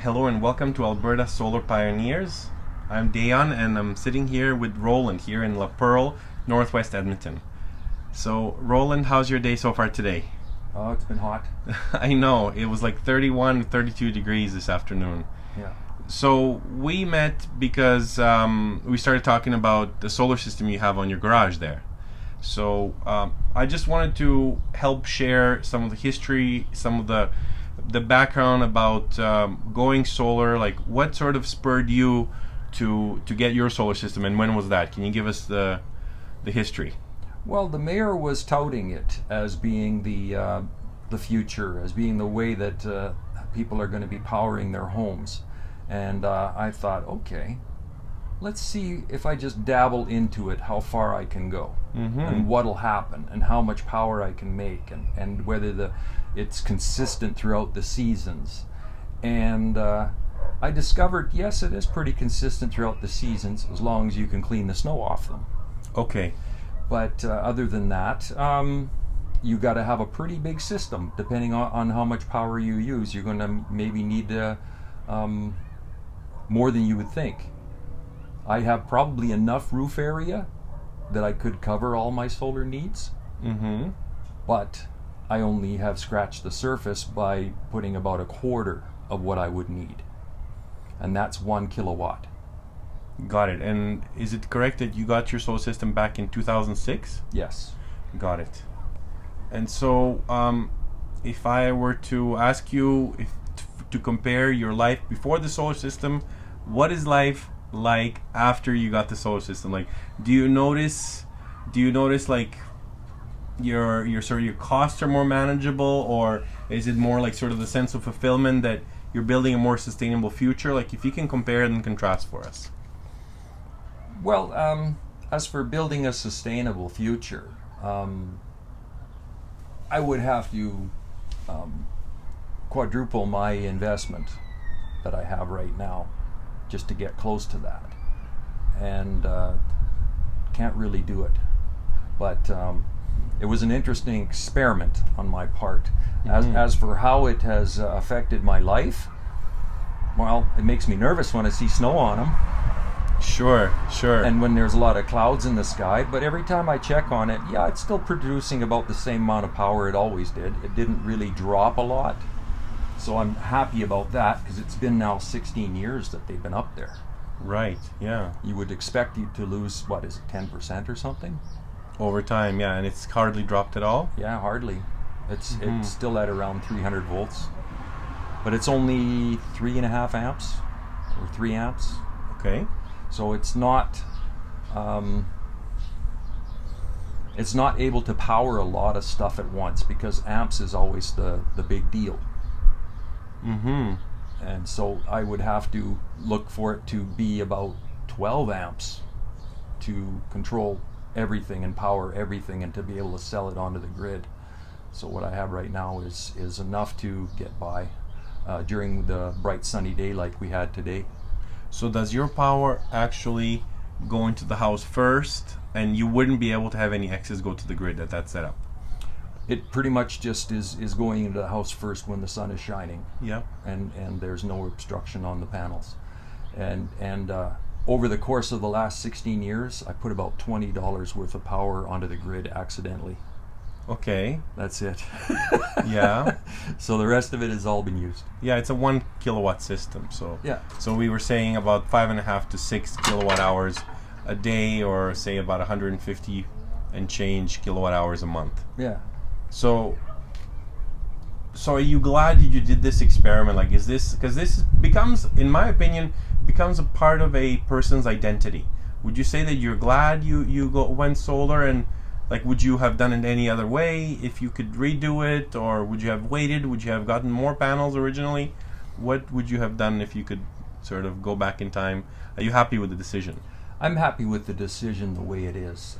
Hello and welcome to Alberta Solar Pioneers. I'm Dayan and I'm sitting here with Roland here in Perle, northwest Edmonton. So Roland, how's your day so far today? Oh, it's been hot. I know, it was like 31, 32 degrees this afternoon. Yeah. So we met because we started talking about the solar system you have on your garage there. So I just wanted to help share some of the history, some of the background about going solar. Like, what sort of spurred you to get your solar system, and when was that? Can you give us the history? Well, the mayor was touting it as being the future, as being the way that people are going to be powering their homes. And I thought, okay, let's see if I just dabble into it, how far I can go, and what'll happen, and how much power I can make, and whether it's consistent throughout the seasons. And I discovered, yes, it is pretty consistent throughout the seasons, as long as you can clean the snow off them. Okay. But other than that, you got to have a pretty big system. Depending on how much power you use, you're going to maybe need more than you would think. I have probably enough roof area that I could cover all my solar needs, but I only have scratched the surface by putting about a quarter of what I would need, and that's 1 kilowatt. Got it. And is it correct that you got your solar system back in 2006? Yes. Got it. And so if I were to ask you to compare your life before the solar system, what is life like after you got the solar system? Like, do you notice like your sort of your costs are more manageable, or is it more like sort of the sense of fulfillment that you're building a more sustainable future? Like, if you can compare and contrast for us. Well, as for building a sustainable future, I would have to quadruple my investment that I have right now just to get close to that, and can't really do it. But it was an interesting experiment on my part. As for how it has affected my life, well, it makes me nervous when I see snow on them. Sure. And when there's a lot of clouds in the sky, but every time I check on it, yeah, it's still producing about the same amount of power it always did. It didn't really drop a lot. So I'm happy about that, because it's been now 16 years that they've been up there. Right, yeah. You would expect you to lose, what is it, 10% or something? Over time, yeah, and it's hardly dropped at all? Yeah, hardly. It's still at around 300 volts. But it's only 3.5 amps, or 3 amps. Okay. So it's not able to power a lot of stuff at once, because amps is always the big deal. And so I would have to look for it to be about 12 amps to control everything and power everything, and to be able to sell it onto the grid. So what I have right now is enough to get by during the bright sunny day like we had today. So does your power actually go into the house first, and you wouldn't be able to have any excess go to the grid at that setup? It pretty much just is going into the house first when the sun is shining. Yeah. And there's no obstruction on the panels. And over the course of the last 16 years, I put about $20 worth of power onto the grid accidentally. Okay. That's it. Yeah. So the rest of it has all been used. Yeah, it's a 1 kilowatt system. So yeah. So we were saying about 5.5 to 6 kilowatt hours a day, or say about 150 and change kilowatt hours a month. Yeah. So are you glad you did this experiment? Like, is this, because this becomes, in my opinion, becomes a part of a person's identity. Would you say that you're glad you went solar, and like, would you have done it any other way if you could redo it, or would you have waited? Would you have gotten more panels originally? What would you have done if you could sort of go back in time? Are you happy with the decision? I'm happy with the decision the way it is.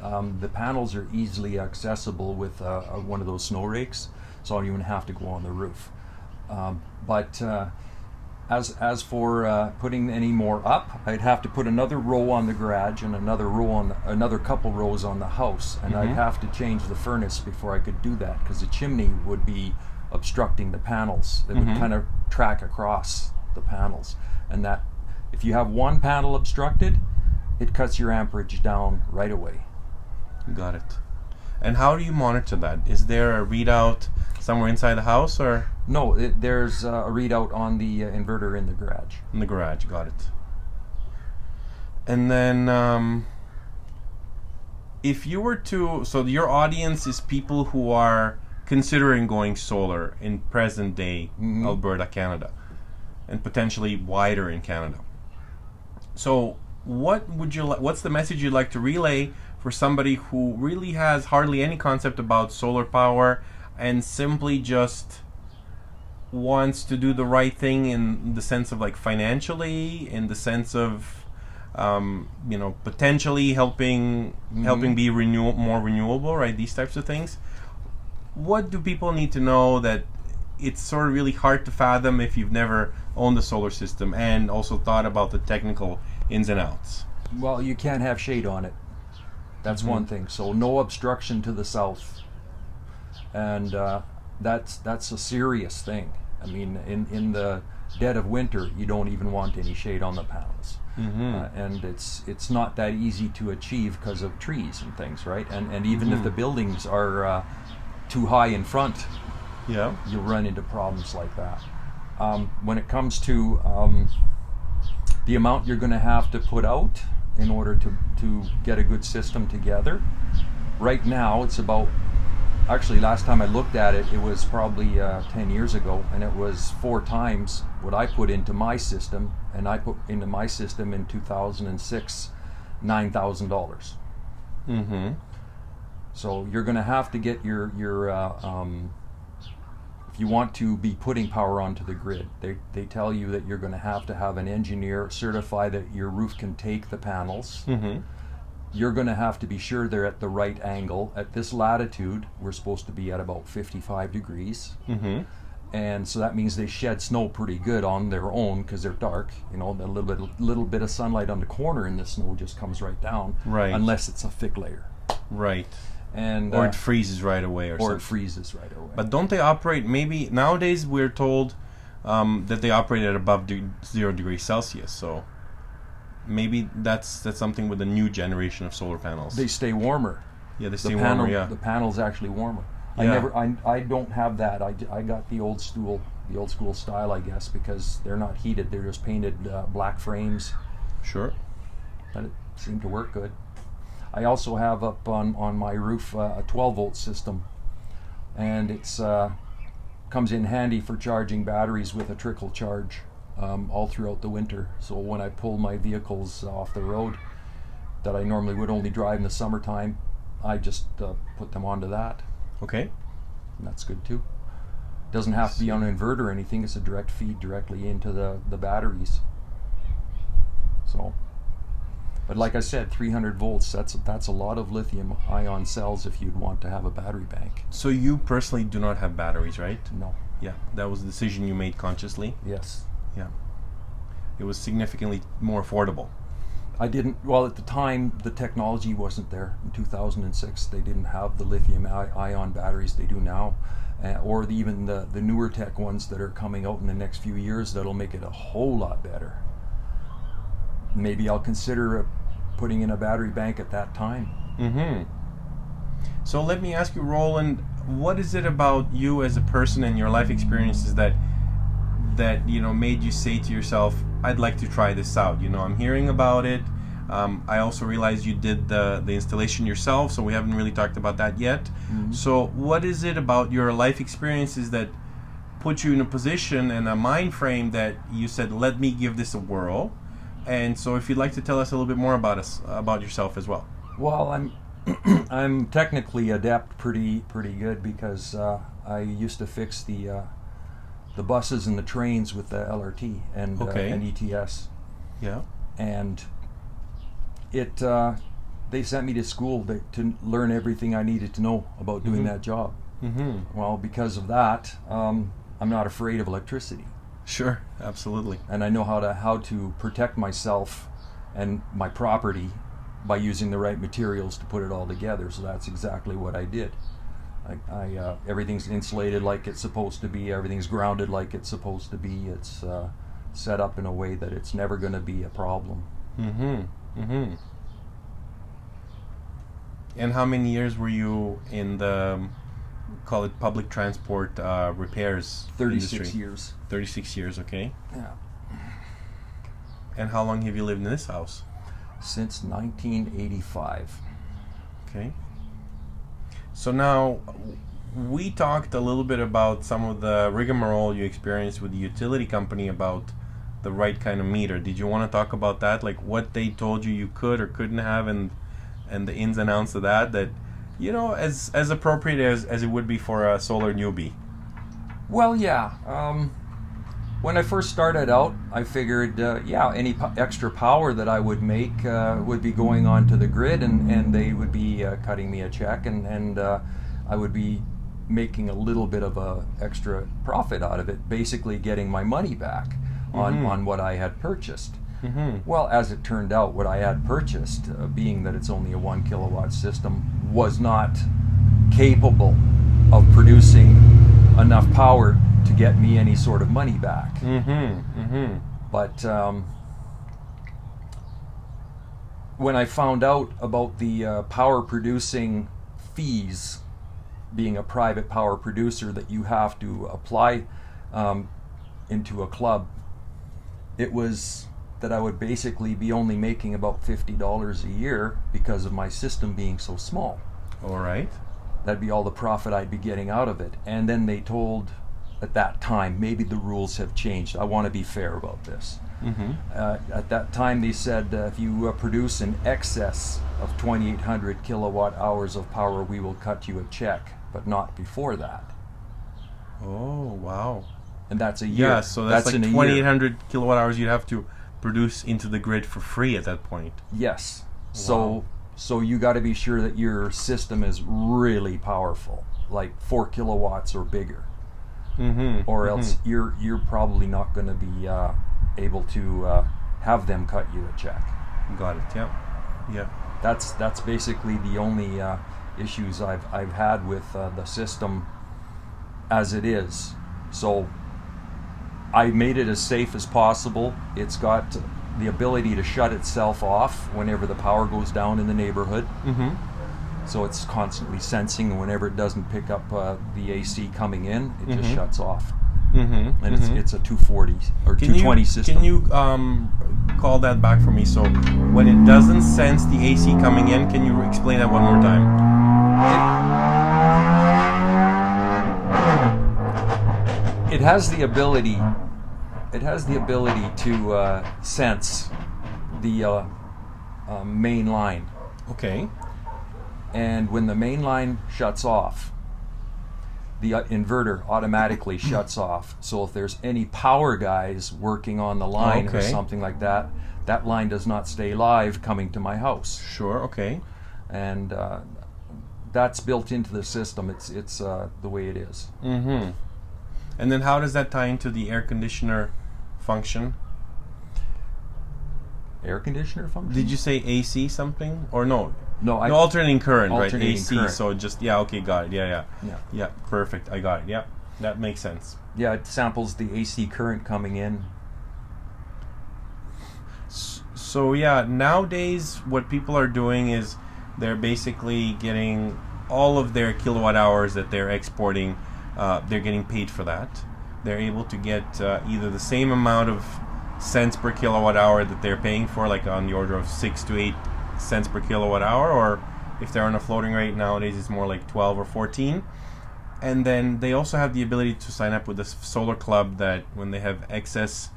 The panels are easily accessible with one of those snow rakes, so I don't even have to go on the roof. But as for putting any more up, I'd have to put another row on the garage and another couple rows on the house, and I'd have to change the furnace before I could do that, because the chimney would be obstructing the panels. It would kind of track across the panels. And that, if you have one panel obstructed, it cuts your amperage down right away. Got it. And how do you monitor that? Is there a readout somewhere inside the house, or? No, there's a readout on the inverter in the garage. In the garage, got it. And then, if you were to, so your audience is people who are considering going solar in present day Alberta, Canada, and potentially wider in Canada. So what would you what's the message you'd like to relay for somebody who really has hardly any concept about solar power and simply just wants to do the right thing in the sense of like financially, in the sense of potentially helping be more renewable, right? These types of things. What do people need to know that it's sort of really hard to fathom if you've never owned a solar system and also thought about the technical ins and outs? Well, you can't have shade on it. That's one thing. So no obstruction to the south, and that's a serious thing. I mean, in the dead of winter, you don't even want any shade on the panels, and it's not that easy to achieve because of trees and things, right? And even if the buildings are too high in front, you'll run into problems like that. When it comes to the amount you're going to have to put out in order to get a good system together, right now it's about, actually last time I looked at it, it was probably 10 years ago, and it was 4 times what I put into my system, and I put into my system in 2006 $9,000. So you're going to have to get your if you want to be putting power onto the grid, they tell you that you're going to have an engineer certify that your roof can take the panels. You're going to have to be sure they're at the right angle. At this latitude, we're supposed to be at about 55 degrees. And so that means they shed snow pretty good on their own because they're dark. You know, a little bit of sunlight on the corner and the snow just comes right down. Right. Unless it's a thick layer. Right. And or it freezes right away or something. Or it freezes right away. But don't they operate, maybe, nowadays we're told that they operate at above 0 degrees Celsius, so maybe that's something with the new generation of solar panels. They stay warmer. Yeah, they stay warmer, yeah. The panel's actually warmer. Yeah. I don't have that. I got the old school style, I guess, because they're not heated. They're just painted black frames. Sure. But it seemed to work good. I also have up on my roof a 12-volt system, and it's comes in handy for charging batteries with a trickle charge all throughout the winter. So when I pull my vehicles off the road that I normally would only drive in the summertime, I just put them onto that. Okay. And that's good too. Doesn't have to be on an inverter or anything. It's a direct feed directly into the batteries. So. But like I said, 300 volts, that's a lot of lithium-ion cells if you'd want to have a battery bank. So you personally do not have batteries, right? No. Yeah, that was a decision you made consciously? Yes. Yeah. It was significantly more affordable. I didn't, well, at the time, the technology wasn't there. In 2006, they didn't have the lithium-ion batteries they do now, or even the newer tech ones that are coming out in the next few years that'll make it a whole lot better. Maybe I'll consider putting in a battery bank at that time. So let me ask you, Roland, what is it about you as a person and your life experiences that made you say to yourself, I'd like to try this out? I'm hearing about it. I also realized you did the installation yourself, so we haven't really talked about that yet. So what is it about your life experiences that put you in a position and a mind frame that you said, let me give this a whirl? And so if you'd like to tell us a little bit more about yourself as well. Well, I'm technically adept pretty good because I used to fix the buses and the trains with the LRT and ETS. Yeah. And they sent me to school to learn everything I needed to know about doing that job. Well, because of that, I'm not afraid of electricity. Sure, absolutely. And I know how to protect myself and my property by using the right materials to put it all together. So that's exactly what I did. Everything's insulated like it's supposed to be. Everything's grounded like it's supposed to be. It's set up in a way that it's never going to be a problem. And how many years were you in the, call it public transport repairs 36 industry? years. 36 years, okay. Yeah. And how long have you lived in this house? Since 1985. Okay. So now, we talked a little bit about some of the rigmarole you experienced with the utility company about the right kind of meter. Did you want to talk about that? Like what they told you could or couldn't have, and the ins and outs of that, you know, as appropriate as it would be for a solar newbie? Well, yeah. When I first started out, I figured, any extra power that I would make would be going onto the grid, and they would be cutting me a check, and I would be making a little bit of a extra profit out of it, basically getting my money back on what I had purchased. Well, as it turned out, what I had purchased, being that it's only a 1 kilowatt system, was not capable of producing enough power to get me any sort of money back. But when I found out about the power producing fees, being a private power producer that you have to apply into a club, it was that I would basically be only making about $50 a year because of my system being so small. All right. That'd be all the profit I'd be getting out of it. And then they told, at that time, maybe the rules have changed. I want to be fair about this. At that time, they said if you produce in excess of 2,800 kilowatt hours of power, we will cut you a check, but not before that. Oh, wow. And that's a year. Yeah, so that's like in a 2,800 kilowatt hours you'd have to produce into the grid for free at that point. Yes. Wow. So you got to be sure that your system is really powerful, like 4 kilowatts or bigger, or else you're probably not going to be able to have them cut you a check. Got it. Yeah. That's basically the only issues I've had with the system as it is. So I made it as safe as possible. It's got the ability to shut itself off whenever the power goes down in the neighborhood. So it's constantly sensing, and whenever it doesn't pick up the AC coming in, it just shuts off. And it's a 240 or 220 system. Can you call that back for me? So when it doesn't sense the AC coming in, can you explain that one more time? It has the ability. It has the ability to sense the main line. Okay. And when the main line shuts off, the inverter automatically shuts off. So if there's any power guys working on the line or something like that, that line does not stay live coming to my house. Sure. Okay. And that's built into the system. It's the way it is. And then how does that tie into the air conditioner function? Air conditioner function? Did you say AC something? Or no? No, alternating current, right? AC, current. so just, okay, got it. Yeah, perfect, I got it. Yeah, that makes sense. Yeah, it samples the AC current coming in. So yeah, nowadays what people are doing is they're basically getting all of their kilowatt hours that they're exporting, they're getting paid for that. They're able to get either the same amount of cents per kilowatt hour that they're paying for, like on the order of 6 to 8 cents per kilowatt hour, or if they're on a floating rate nowadays, it's more like 12 or 14. And then they also have the ability to sign up with the solar club that when they have excess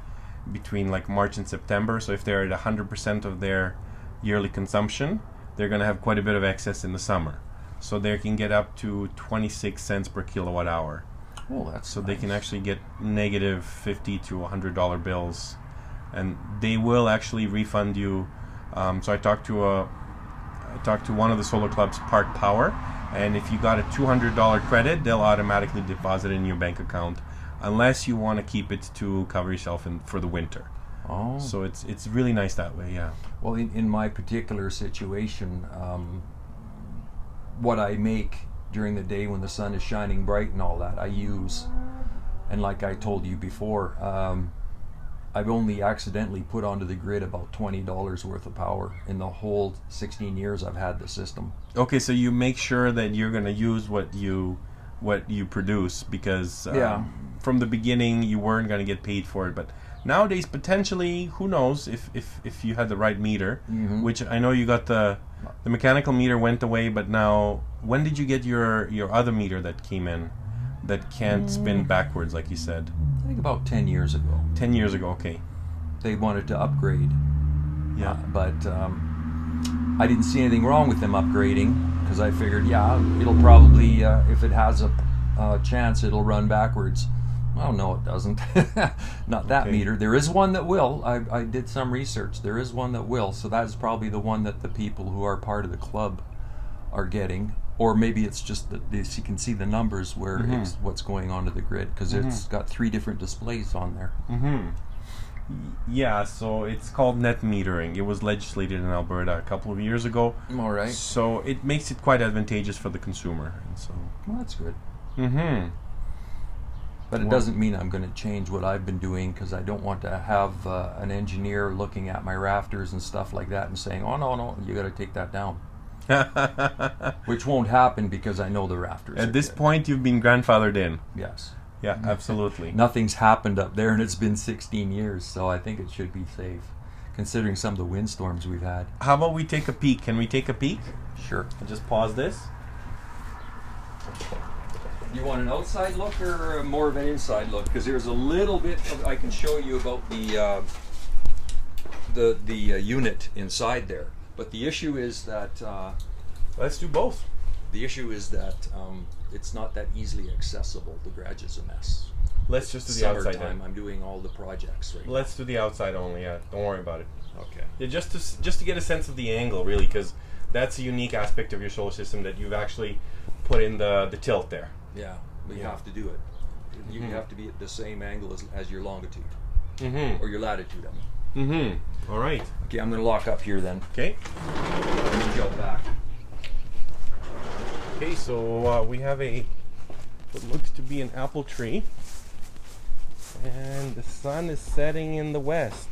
between like March and September, so if they're at 100% of their yearly consumption, they're going to have quite a bit of excess in the summer. So they can get up to 26 cents per kilowatt hour. Oh, that's so nice. They can actually get negative $50 to $100 bills, and they will actually refund you. So I talked to one of the solar clubs, Park Power, and if you got a $200 credit, they'll automatically deposit it in your bank account, unless you want to keep it to cover yourself for the winter. Oh. So it's really nice that way, yeah. Well, in my particular situation, what I make during the day when the sun is shining bright and all that, I use. And like I told you before, I've only accidentally put onto the grid about $20 worth of power in the whole 16 years I've had the system. Okay, so you make sure that you're going to use what you produce, because from the beginning you weren't going to get paid for it. But nowadays, potentially, who knows if you had the right meter, which I know you got the mechanical meter went away, but now, when did you get your other meter that came in that can't spin backwards, like you said? I think about 10 years ago. 10 years ago, okay. They wanted to upgrade. Yeah. But I didn't see anything wrong with them upgrading, because I figured, it'll probably, if it has a chance, it'll run backwards. Well, no, it doesn't. Not that meter. There is one that will. I did some research. There is one that will. So that is probably the one that the people who are part of the club are getting. Or maybe it's just that you can see the numbers where it's what's going on to the grid, because it's got 3 different displays on there. Yeah, so it's called net metering. It was legislated in Alberta a couple of years ago. All right. So it makes it quite advantageous for the consumer. And so. Well, that's good. But it doesn't mean I'm going to change what I've been doing, because I don't want to have an engineer looking at my rafters and stuff like that and saying, oh, no, you got to take that down. Which won't happen, because I know the rafters. At this point, you've been grandfathered in. Yes. Yeah, absolutely. Nothing's happened up there, and it's been 16 years, so I think it should be safe, considering some of the windstorms we've had. How about we take a peek? Can we take a peek? Sure. I'll just pause this. You want an outside look or more of an inside look? Because there's a little bit I can show you about the unit inside there. But the issue is that let's do both. The issue is that it's not that easily accessible. The garage is a mess. Let's just do the outside then. I'm doing all the projects right now. Let's do the outside only. Yeah, don't worry about it. Okay. Yeah, just to get a sense of the angle, really, because that's a unique aspect of your solar system, that you've actually put in the tilt there. Yeah, but you have to do it. You have to be at the same angle as your longitude, or your latitude. I mean. All right. Okay, I'm going to lock up here then. Okay. Let me go back. Okay, so we have what looks to be an apple tree, and the sun is setting in the west.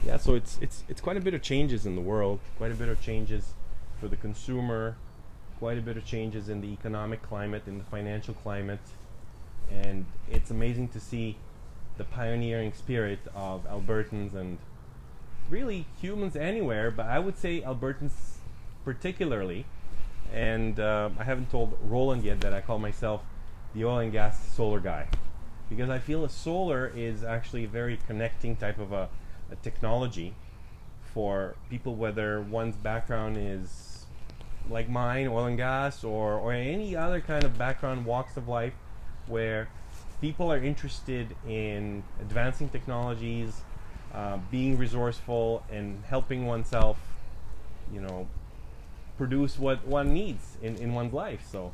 Yeah, so it's quite a bit of changes in the world, quite a bit of changes for the consumer, quite a bit of changes in the economic climate, in the financial climate, and it's amazing to see the pioneering spirit of Albertans, and really humans anywhere, but I would say Albertans particularly. And I haven't told Roland yet that I call myself the oil and gas solar guy, because I feel solar is actually a very connecting type of a technology for people, whether one's background is like mine, oil and gas, or any other kind of background, walks of life, where people are interested in advancing technologies, being resourceful, and helping oneself, produce what one needs in one's life. So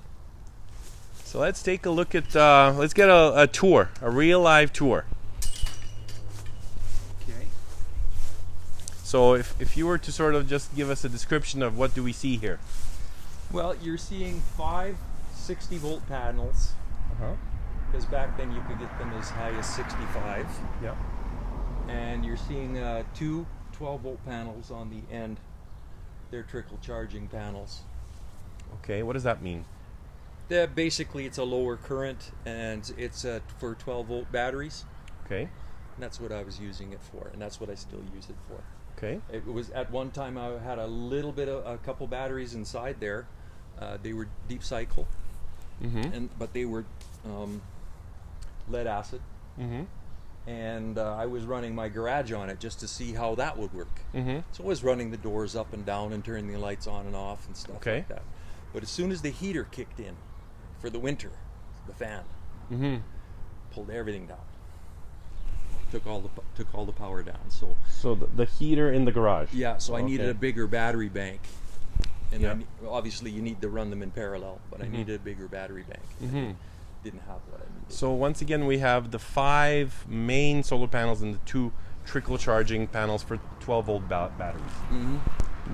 let's take a look at, let's get a tour, a real live tour. Okay. So if you were to sort of just give us a description of what do we see here. Well, you're seeing 5 60-volt panels. Because back then you could get them as high as 65. Yep. And you're seeing 2 12-volt panels on the end. They're trickle charging panels. Okay, what does that mean? Basically, it's a lower current, and it's for 12-volt batteries. Okay. And that's what I was using it for, and that's what I still use it for. Okay. It was at one time I had a couple batteries inside there. They were deep cycle, but they were lead acid. And I was running my garage on it just to see how that would work. So I was running the doors up and down and turning the lights on and off and stuff like that. But as soon as the heater kicked in for the winter, the fan pulled everything down. Took all the power down. So the heater in the garage. Yeah. So I needed a bigger battery bank, and obviously you need to run them in parallel. But I needed a bigger battery bank. Didn't have what I needed. So once again, we have the 5 main solar panels and the 2 trickle charging panels for 12-volt batteries.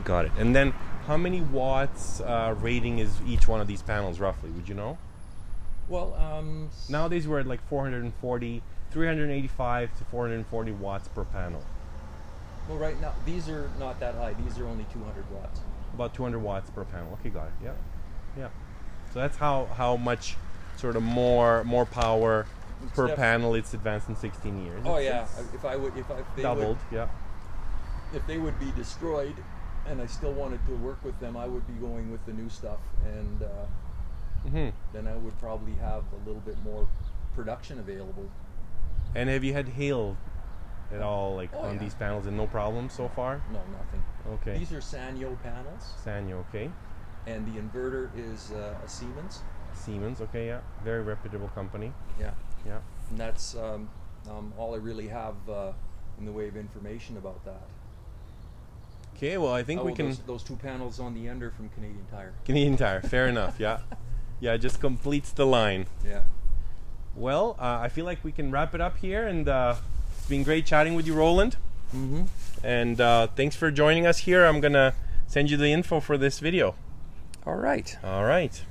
Got it. And then how many watts rating is each one of these panels roughly? Would you know? Well, Nowadays we're at like 385 to 440 watts per panel. well, right now these are not that high. These are only 200 watts. About 200 watts per panel. Okay, got it. Yeah, yeah. So that's how much sort of more power per panel it's advanced in 16 years. Oh It's- yeah, it's if they doubled. Yeah. if they would be destroyed, and I still wanted to work with them, I would be going with the new stuff, and then I would probably have a little bit more production available. And have you had hail at all, like on yeah. these panels, and no problems so far? No, nothing. Okay. These are Sanyo panels, Sanyo, okay. and the inverter is a Siemens. Siemens, okay, yeah. Very reputable company. Yeah, Yeah. and that's all I really have in the way of information about that. Okay, well, I think we can. Those two panels on the end are from Canadian Tire. Canadian Tire, fair enough, yeah. Yeah, it just completes the line. Yeah. Well, I feel like we can wrap it up here, and it's been great chatting with you, Roland. Mm-hmm. And thanks for joining us here. I'm going to send you the info for this video. All right. All right.